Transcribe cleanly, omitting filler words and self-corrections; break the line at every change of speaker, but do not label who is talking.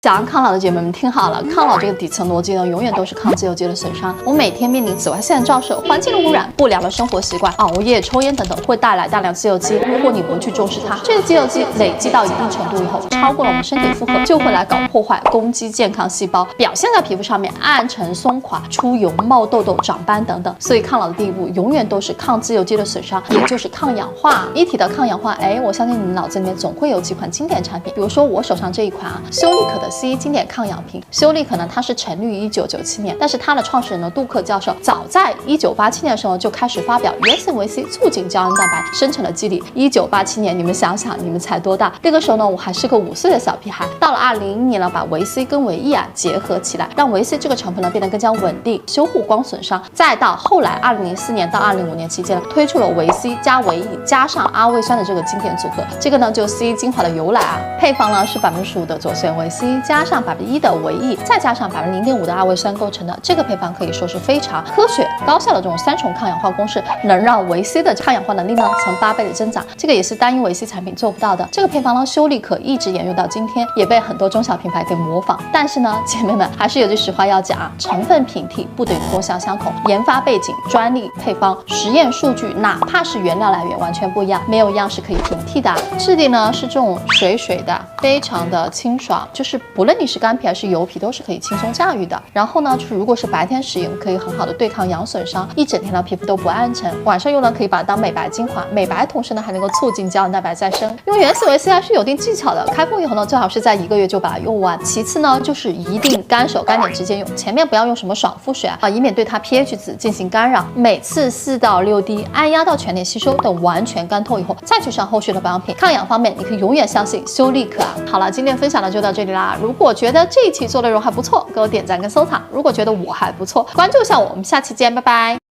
想要抗老的姐妹们听好了，抗老这个底层逻辑呢，永远都是抗自由基的损伤。我们每天面临紫外线照射、环境的污染、不良的生活习惯、熬夜、抽烟等等，会带来大量自由基。如果你不去重视它，这个自由基累积到一定程度以后，超过了我们身体负荷，就会来搞破坏，攻击健康细胞，表现在皮肤上面，暗沉、松垮、出油、冒痘痘、长斑等等。所以抗老的第一步，永远都是抗自由基的损伤，也就是抗氧化。一提到抗氧化，我相信你们脑子里面总会有几款经典产品，比如说我手上这一款修丽可的 C 经典抗氧瓶。修丽可呢，它是成立于1997年，但是它的创始人呢，杜克教授早在1987年的时候就开始发表原型维 C 促进胶原蛋白生成的机理。1987年，你们想想，你们才多大？那个时候呢，我还是个5岁的小屁孩。到了2001年呢，把维 C 跟维 E 结合起来，让维 C 这个成分呢变得更加稳定，修护光损伤。再到后来2004年到2005年期间呢，推出了维 C 加维 E 加上阿魏酸的这个经典组合。这个呢，就 C 精华的由来配方呢是15%的左旋维 C 加上1%的维 E， 再加上0.5%的阿魏酸构成的。这个配方可以说是非常科学高效的这种3重抗氧化公式，能让维 C 的抗氧化能力呢呈8倍的增长。这个也是单一维 C 产品做不到的。这个配方呢，修丽可一直沿用到今天，也被很多中小品牌给模仿。但是呢，姐妹们还是有句实话要讲成分平替不等于功效相同，研发背景、专利、配方、实验数据，哪怕是原料来源完全不一样，没有一样是可以平替的。质地呢是这种水水的，非常的清爽，就是不论你是干皮还是油皮，都是可以轻松驾驭的。然后呢，就是如果是白天使用，可以很好的对抗氧损伤，一整天的皮肤都不暗沉。晚上用呢，可以把它当美白精华，美白同时呢还能够促进胶原蛋白再生。用原型维 C 是有一定技巧的，开封以后呢，最好是在1个月就把它用完。其次呢，就是一定干手干脸直接用，前面不要用什么爽肤水以免对它 pH 值进行干扰。每次4到6滴，按压到全脸吸收，等完全干透以后，再去上后续的保养品。抗氧方面，你可以永远相信修丽可好了，今天分享的就到这里啦。如果觉得这一期做的内容还不错，给我点赞跟收藏。如果觉得我还不错，关注一下我，我们下期见，拜拜。